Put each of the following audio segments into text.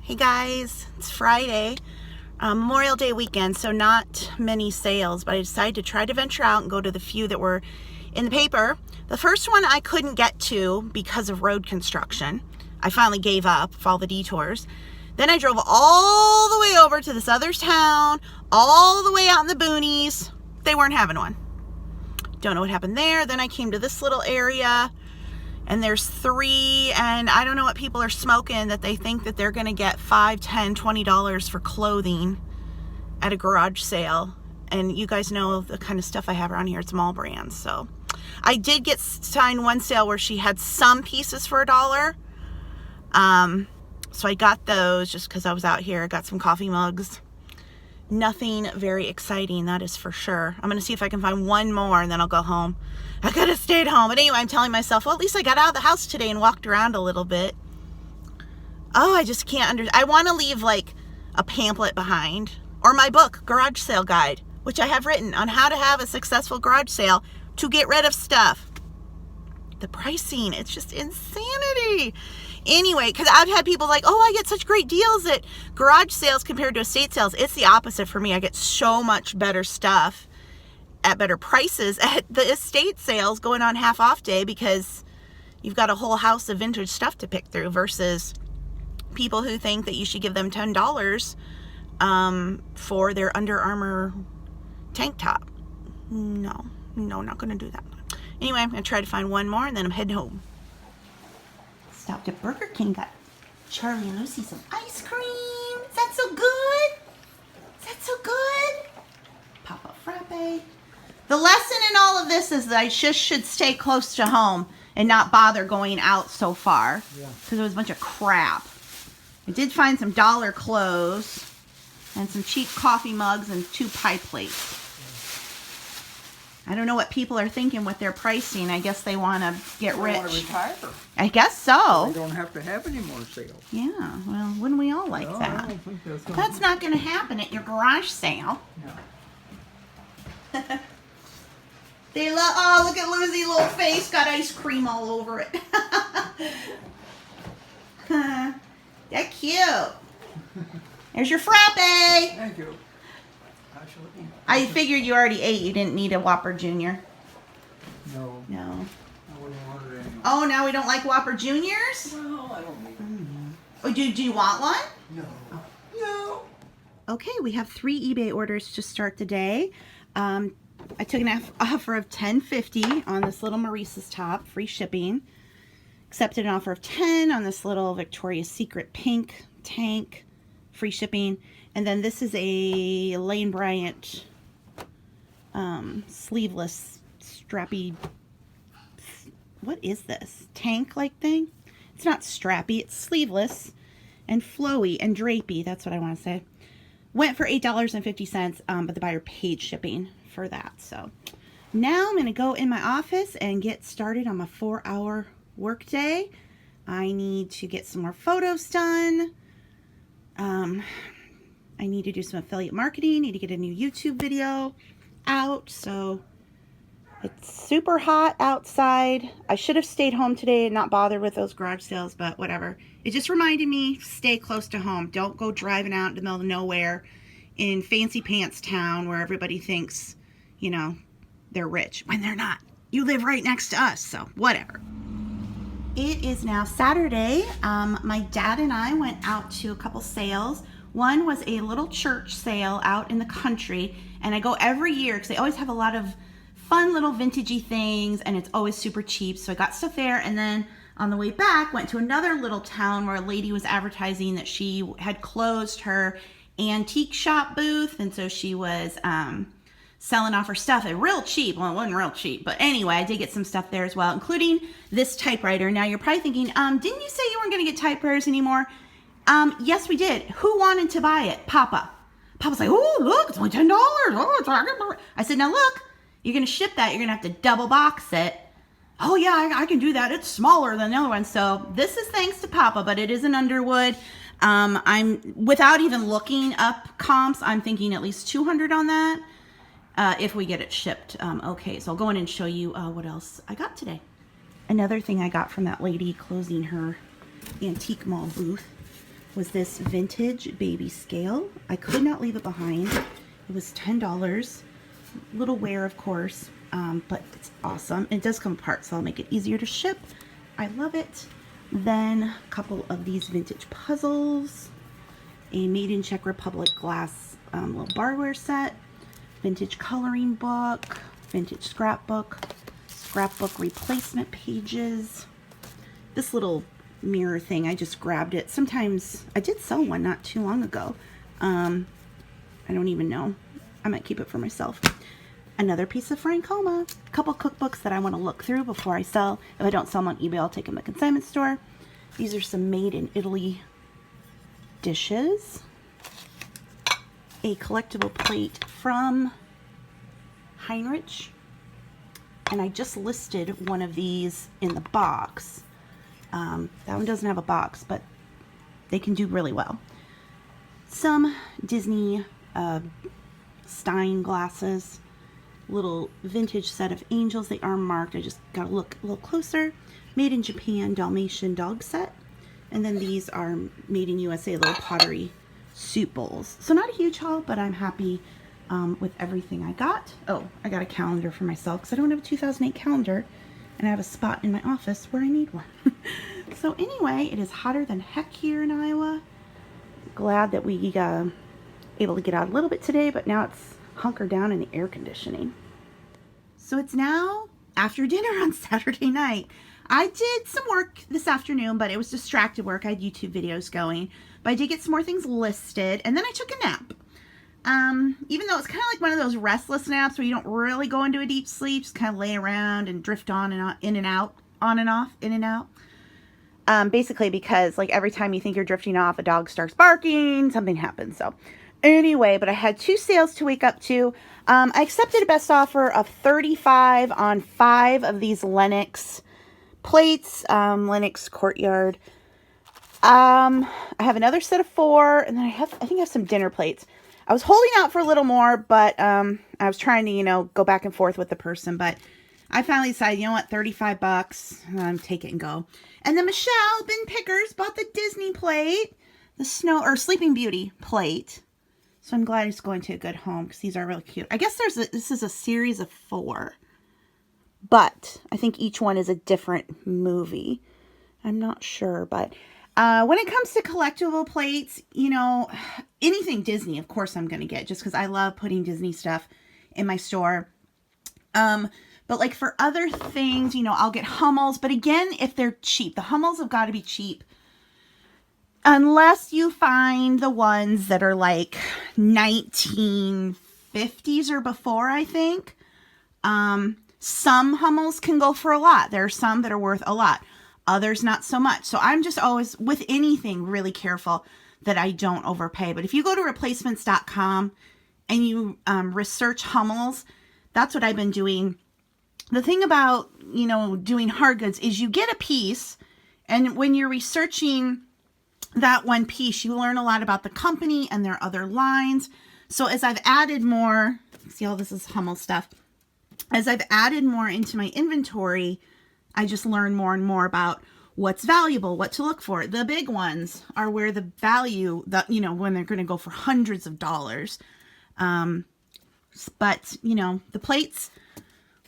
Hey guys, it's Friday, Memorial Day weekend, so not many sales, but I decided to try to venture out and go to the few that were in the paper. The first one I couldn't get to because of road construction. I finally gave up for all the detours. Then I drove all the way over to this other town, all the way out in the boonies. They weren't having one. Don't know what happened there. Then I came to this little area, and there's three, and I don't know what people are smoking that they think that they're going to get $5, $10, $20 for clothing at a garage sale. And you guys know the kind of stuff I have around here. It's mall brands. So I did get signed one sale where she had some pieces for $1. So I got those just because I was out here. I got some coffee mugs. Nothing very exciting, that is for sure. I'm going to see if I can find one more and then I'll go home. I could have stayed home. But anyway, I'm telling myself, well, at least I got out of the house today and walked around a little bit. Oh, I just can't I want to leave like a pamphlet behind. Or my book, Garage Sale Guide, which I have written on how to have a successful garage sale to get rid of stuff. The pricing, it's just insanity. Anyway, because I've had people like, oh, I get such great deals at garage sales compared to estate sales. It's the opposite for me. I get so much better stuff at better prices at the estate sales going on half off day because you've got a whole house of vintage stuff to pick through versus people who think that you should give them $10 for their Under Armour tank top. No, not going to do that. Anyway, I'm going to try to find one more and then I'm heading home. Stopped at Burger King, got Charlie and Lucy some ice cream. Is that so good? Is that so good? Pop-up frappe. The lesson in all of this is that I just should stay close to home and not bother going out so far. Yeah. Because it was a bunch of crap. I did find some dollar clothes and some cheap coffee mugs and 2 pie plates. I don't know what people are thinking with their pricing. I guess they want to get rich. They want to retire. I guess so. They don't have to have any more sales. Yeah, well, wouldn't we all like that? I don't think that's not going to happen at your garage sale. No. They love. Oh, look at Lizzie's little face. Got ice cream all over it. That's cute. There's your frappe. Thank you. I figured you already ate. You didn't need a Whopper Junior. No. No. I wouldn't want it anyway. Oh, now we don't like Whopper Juniors? Well, I don't need it. Oh, do you want one? No. No. Okay, we have 3 eBay orders to start the day. I took an offer of $10.50 on this little Maurice's top, free shipping. Accepted an offer of $10 on this little Victoria's Secret pink tank, free shipping. And then this is a Lane Bryant sleeveless strappy, what is this? Tank-like thing? It's not strappy, it's sleeveless and flowy and drapey. That's what I want to say. Went for $8.50, but the buyer paid shipping for that. So now I'm going to go in my office and get started on my 4-hour workday. I need to get some more photos done. I need to do some affiliate marketing. Need to get a new YouTube video out. So it's super hot outside. I should have stayed home today and not bothered with those garage sales, but whatever. It just reminded me, stay close to home. Don't go driving out in the middle of nowhere in fancy pants town where everybody thinks, you know, they're rich when they're not. You live right next to us, so whatever. It is now Saturday. My dad and I went out to a couple sales. One was a little church sale out in the country, and I go every year because they always have a lot of fun little vintagey things, and it's always super cheap. So I got stuff there, and then on the way back, went to another little town where a lady was advertising that she had closed her antique shop booth, and so she was selling off her stuff at real cheap. Well, it wasn't real cheap, but anyway, I did get some stuff there as well, including this typewriter. Now, you're probably thinking, didn't you say you weren't going to get typewriters anymore? Yes, we did. Who wanted to buy it? Papa. Papa's like, oh, look, it's only $10. Oh, I said, now look, you're going to ship that. You're going to have to double box it. Oh, yeah, I can do that. It's smaller than the other one. So this is thanks to Papa, but it is an Underwood. I'm, without even looking up comps, I'm thinking at least 200 on that if we get it shipped. Okay, so I'll go in and show you what else I got today. Another thing I got from that lady closing her antique mall booth was this vintage baby scale. I could not leave it behind. It was $10. Little wear, of course, but it's awesome. It does come apart, so I'll make it easier to ship. I love it. Then a couple of these vintage puzzles, a Made in Czech Republic glass little barware set, vintage coloring book, vintage scrapbook replacement pages. This little mirror thing, I just grabbed it. Sometimes I did sell one not too long ago. I don't even know. I might keep it for myself. Another piece of Francoma. A couple cookbooks that I want to look through before I sell. If I don't sell them on eBay, I'll take them to the consignment store. These are some made in Italy dishes. A collectible plate from Heinrich. And I just listed one of these in the box. That one doesn't have a box, but they can do really well. Some Disney Stein glasses. Little vintage set of angels. They are marked. I just got to look a little closer. Made in Japan Dalmatian dog set. And then these are made in USA little pottery soup bowls. So not a huge haul, but I'm happy with everything I got. Oh, I got a calendar for myself because I don't have a 2008 calendar. And I have a spot in my office where I need one. So anyway, it is hotter than heck here in Iowa. Glad that we able to get out a little bit today, but now it's hunkered down in the air conditioning. So it's now after dinner on Saturday night. I did some work this afternoon, but it was distracted work. I had YouTube videos going, but I did get some more things listed, and then I took a nap. Even though it's kind of like one of those restless naps where you don't really go into a deep sleep, just kind of lay around and drift on and on, in and out, on and off, in and out. Basically because like every time you think you're drifting off, a dog starts barking, something happens. So anyway, but I had 2 sales to wake up to. I accepted a best offer of $35 on 5 of these Lennox plates, Lennox Courtyard. I have another set of 4, and then I think I have some dinner plates. I was holding out for a little more, but I was trying to, go back and forth with the person, but I finally decided, you know what, $35, take it and go. And then Michelle Bin Pickers bought the Disney plate, the Sleeping Beauty plate. So I'm glad it's going to a good home because these are really cute. I guess this is a series of 4, but I think each one is a different movie. I'm not sure, but when it comes to collectible plates, anything Disney, of course I'm going to get just because I love putting Disney stuff in my store. But like for other things, I'll get Hummels. But again, if they're cheap, the Hummels have got to be cheap. Unless you find the ones that are like 1950s or before, I think. Some Hummels can go for a lot. There are some that are worth a lot. Others not so much. So I'm just always, with anything, really careful that I don't overpay. But if you go to replacements.com and you research Hummels, that's what I've been doing. The thing about, doing hard goods is you get a piece, and when you're researching that one piece, you learn a lot about the company and their other lines. So as I've added more, see all this is Hummel stuff. As I've added more into my inventory, I just learn more and more about what's valuable, what to look for. The big ones are where the value, when they're going to go for hundreds of dollars. But, the plates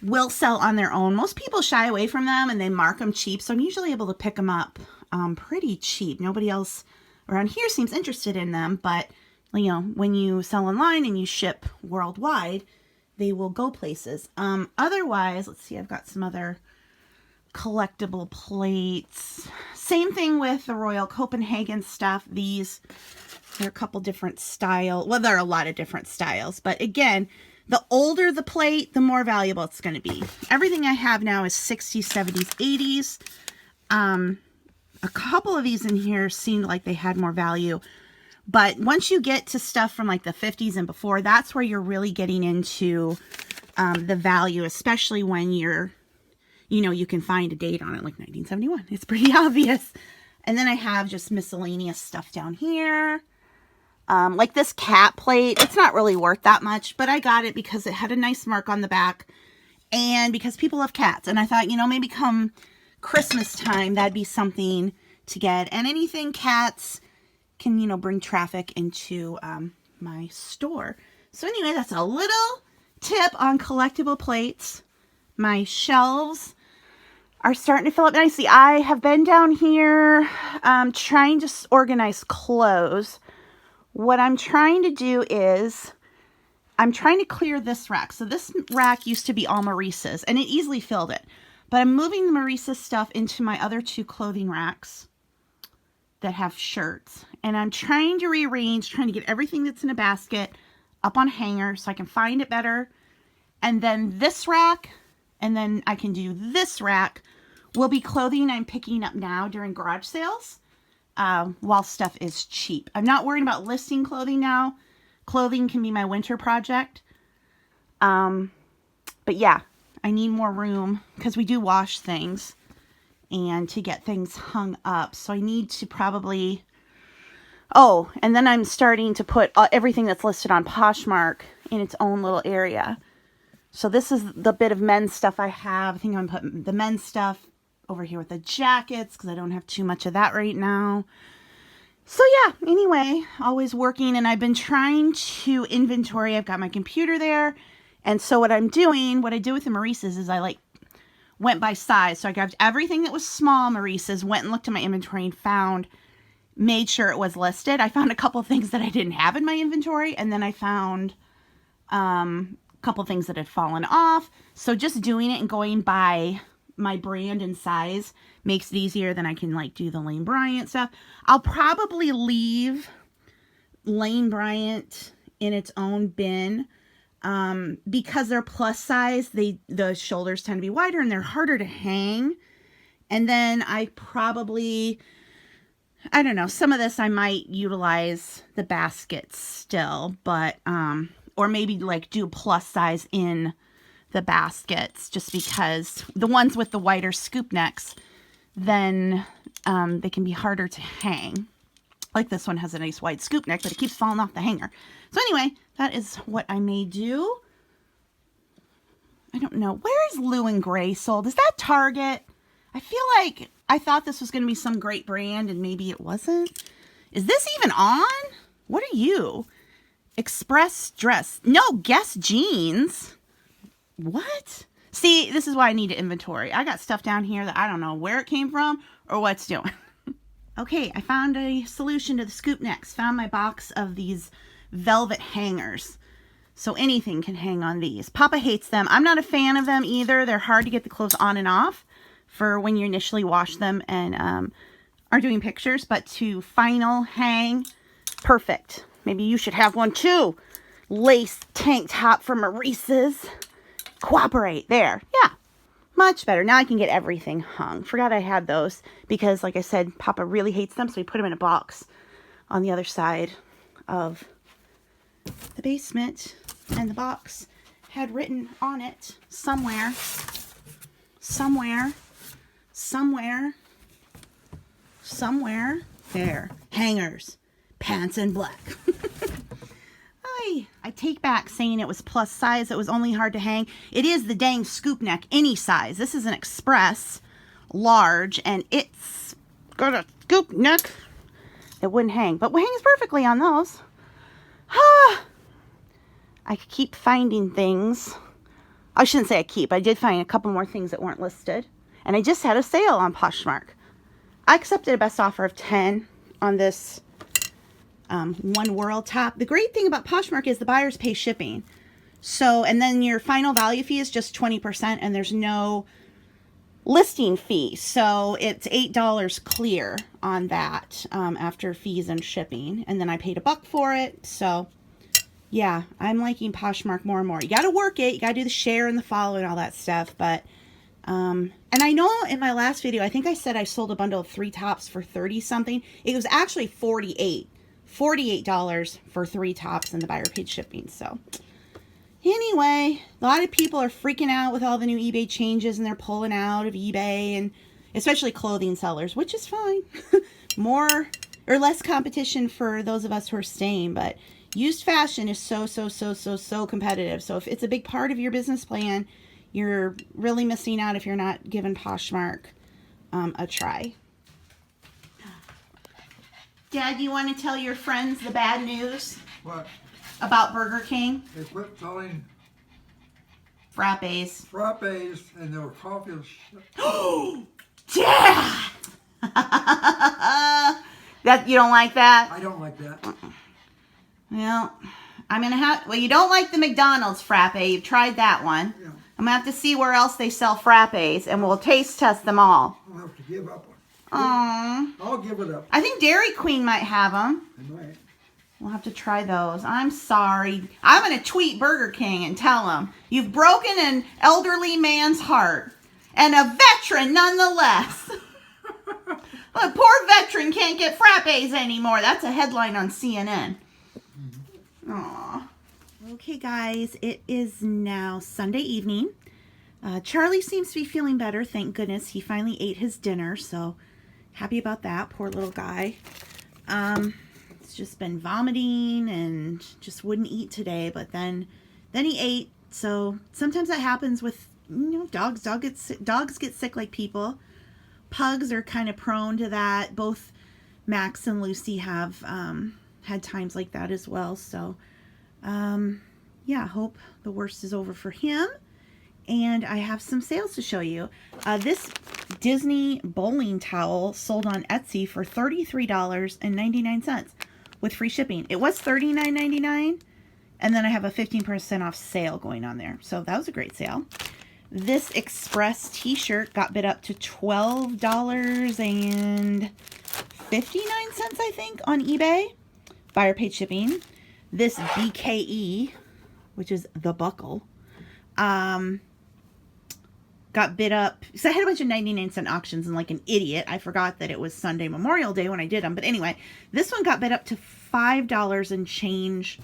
will sell on their own. Most people shy away from them and they mark them cheap. So I'm usually able to pick them up pretty cheap. Nobody else around here seems interested in them. But, when you sell online and you ship worldwide, they will go places. Otherwise, let's see, I've got some other collectible plates. Same thing with the Royal Copenhagen stuff. These are a couple different styles. Well, there are a lot of different styles. But again, the older the plate, the more valuable it's going to be. Everything I have now is 60s, 70s, 80s. A couple of these in here seemed like they had more value. But once you get to stuff from like the 50s and before, that's where you're really getting into the value, especially when you're, you can find a date on it, like 1971. It's pretty obvious. And then I have just miscellaneous stuff down here. Like this cat plate, it's not really worth that much, but I got it because it had a nice mark on the back and because people love cats. And I thought, maybe come Christmas time, that'd be something to get. And anything cats, can, you know, bring traffic into my store. So anyway, that's a little tip on collectible plates. My shelves are starting to fill up nicely. I have been down here trying to organize clothes. What I'm trying to do is I'm trying to clear this rack. So this rack used to be all Maurice's, and it easily filled it. But I'm moving the Maurice's stuff into my other 2 clothing racks that have shirts. And I'm trying to rearrange, trying to get everything that's in a basket up on hangers so I can find it better. And then this rack, and then I can do this rack, will be clothing I'm picking up now during garage sales while stuff is cheap. I'm not worried about listing clothing now. Clothing can be my winter project. But yeah, I need more room because we do wash things and to get things hung up. So I need to probably... Oh, and then I'm starting to put everything that's listed on Poshmark in its own little area. So this is the bit of men's stuff I have. I think I'm going to put the men's stuff over here with the jackets because I don't have too much of that right now. So yeah, anyway, always working, and I've been trying to inventory. I've got my computer there. And so what I'm doing, what I did with the Maurice's is I went by size. So I grabbed everything that was small Maurice's, went and looked at my inventory and made sure it was listed. I found a couple things that I didn't have in my inventory, and then I found a couple things that had fallen off. So just doing it and going by my brand and size makes it easier. Then I can do the Lane Bryant stuff. I'll probably leave Lane Bryant in its own bin because they're plus size. The shoulders tend to be wider and they're harder to hang. And then I probably, I don't know, some of this I might utilize the baskets still, but or maybe do plus size in the baskets, just because the ones with the wider scoop necks, then they can be harder to hang. Like this one has a nice wide scoop neck, but it keeps falling off the hanger. So anyway, that is what I may do. I don't know. Where is Lou and Gray sold? Is that Target? I feel like I thought this was going to be some great brand and maybe it wasn't. Is this even on? What are you? Express Dress. No, Guess Jeans. What? See, this is why I need to inventory. I got stuff down here that I don't know where it came from or what it's doing. Okay, I found a solution to the scoop necks. Found my box of these velvet hangers. So anything can hang on these. Papa hates them. I'm not a fan of them either. They're hard to get the clothes on and off for when you initially wash them and are doing pictures. But to final hang, perfect. Maybe you should have one too. Lace tank top from Maurice's. Cooperate. There. Yeah. Much better. Now I can get everything hung. Forgot I had those because, like I said, Papa really hates them. So we put them in a box on the other side of the basement. And the box had written on it somewhere, there. Hangers. Pants in black. I take back saying it was plus size. It was only hard to hang. It is the dang scoop neck, any size. This is an express large, and it's got a scoop neck. It wouldn't hang, but it hangs perfectly on those. I keep finding things. I shouldn't say I keep. I did find a couple more things that weren't listed, and I just had a sale on Poshmark. I accepted a best offer of 10 on this One World top. The great thing about Poshmark is the buyers pay shipping. So, and then your final value fee is just 20%, and there's no listing fee. So it's $8 clear on that after fees and shipping. And then I paid $1 for it. So yeah, I'm liking Poshmark more and more. You got to work it. You got to do the share and the follow and all that stuff. But, and I know in my last video, I think I said I sold a bundle of 3 tops for 30 something. It was actually $48 for 3 tops, and the buyer paid shipping. So anyway, a lot of people are freaking out with all the new eBay changes, and they're pulling out of eBay, and especially clothing sellers, which is fine. More or less competition for those of us who are staying, but used fashion is so competitive. So if it's a big part of your business plan, you're really missing out if you're not giving Poshmark a try. Dad, you want to tell your friends the bad news What? about Burger King? They quit selling Frappes. frappes and their coffee was Dad! That you don't like that? I don't like that. Well, I'm gonna have. Well, you don't like the McDonald's frappe. You've tried that one. Yeah. I'm gonna have to see where else they sell frappes, and we'll taste test them all. I'll have to give up. Aww. I'll give it up. I think Dairy Queen might have them. I might. We'll have to try those. I'm sorry. I'm going to tweet Burger King and tell them, you've broken an elderly man's heart. And a veteran nonetheless. A poor veteran can't get frappes anymore. That's a headline on CNN. Aw. Okay, guys. It is now Sunday evening. Charlie seems to be feeling better. Thank goodness. He finally ate his dinner. So happy about that. Poor little guy. It's just been vomiting and just wouldn't eat today, but then he ate. So sometimes that happens with, dogs. Dogs get sick like people. Pugs are kind of prone to that. Both Max and Lucy have had times like that as well. So yeah, hope the worst is over for him. And I have some sales to show you. This Disney bowling towel sold on Etsy for $33.99 with free shipping. It was $39.99, and then I have a 15% off sale going on there. So that was a great sale. This Express t-shirt got bid up to $12.59, I think, on eBay. Buyer paid shipping. This BKE, which is the buckle, got bid up. So I had a bunch of 99-cent auctions and like an idiot, I forgot that it was Sunday Memorial Day when I did them. But anyway, this one got bid up to $5 and change,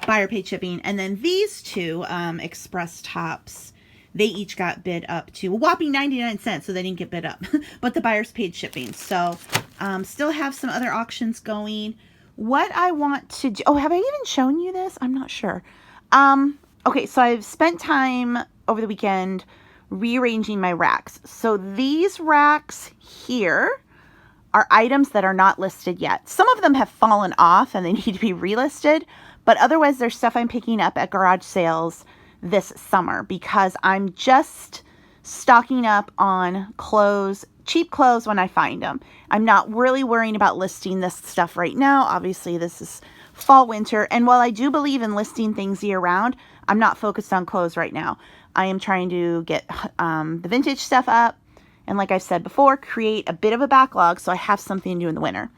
buyer paid shipping. And then these two Express tops, they each got bid up to a whopping 99 cents. So they didn't get bid up, but the buyers paid shipping. So still have some other auctions going. What I want to do, oh, have I even shown you this? I'm not sure. Okay, so I've spent time over the weekend rearranging my racks. So these racks here are items that are not listed yet. Some of them have fallen off and they need to be relisted, but otherwise there's stuff I'm picking up at garage sales this summer because I'm just stocking up on clothes, cheap clothes when I find them. I'm not really worrying about listing this stuff right now. Obviously this is fall, winter, and while I do believe in listing things year round, I'm not focused on clothes right now. I am trying to get the vintage stuff up. And like I said before, create a bit of a backlog so I have something to do in the winter.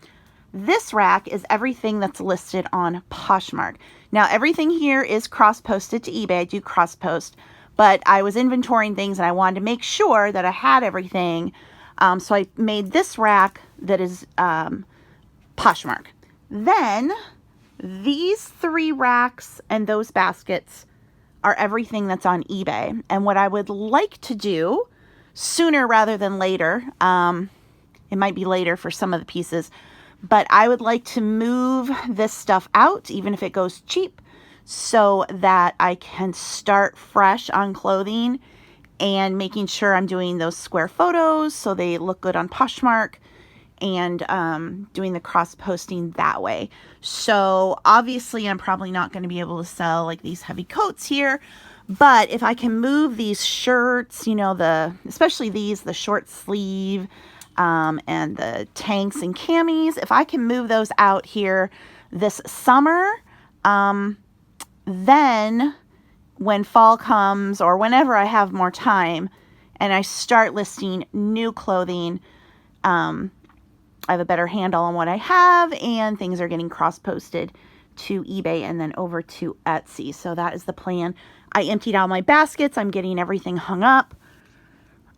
This rack is everything that's listed on Poshmark. Now, everything here is cross-posted to eBay. I do cross-post. But I was inventorying things and I wanted to make sure that I had everything. So I made this rack that is Poshmark. Then these three racks and those baskets are everything that's on eBay. And what I would like to do sooner rather than later, it might be later for some of the pieces, but I would like to move this stuff out, even if it goes cheap, so that I can start fresh on clothing and making sure I'm doing those square photos so they look good on Poshmark and doing the cross posting that way. So obviously I'm probably not going to be able to sell like these heavy coats here, but if I can move these shirts, especially these, the short sleeve and the tanks and camis, if I can move those out here this summer, then when fall comes or whenever I have more time and I start listing new clothing, I have a better handle on what I have and things are getting cross-posted to eBay and then over to Etsy. So that is the plan. I emptied out my baskets. I'm getting everything hung up.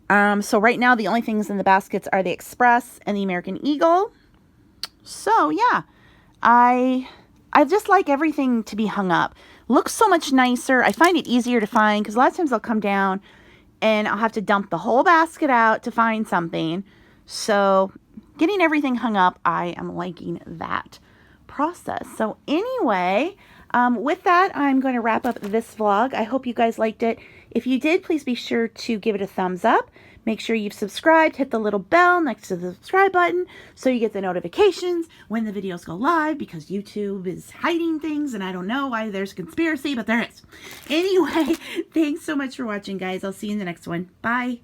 So right now the only things in the baskets are the Express and the American Eagle. So yeah, I just like everything to be hung up. Looks so much nicer. I find it easier to find because a lot of times I'll come down and I'll have to dump the whole basket out to find something. So getting everything hung up, I am liking that process. So anyway, With that, I'm going to wrap up this vlog. I hope you guys liked it. If you did, please be sure to give it a thumbs up. Make sure you've subscribed. Hit the little bell next to the subscribe button so you get the notifications when the videos go live, because YouTube is hiding things and I don't know why there's a conspiracy, but there is. Anyway, thanks so much for watching, guys. I'll see you in the next one. Bye.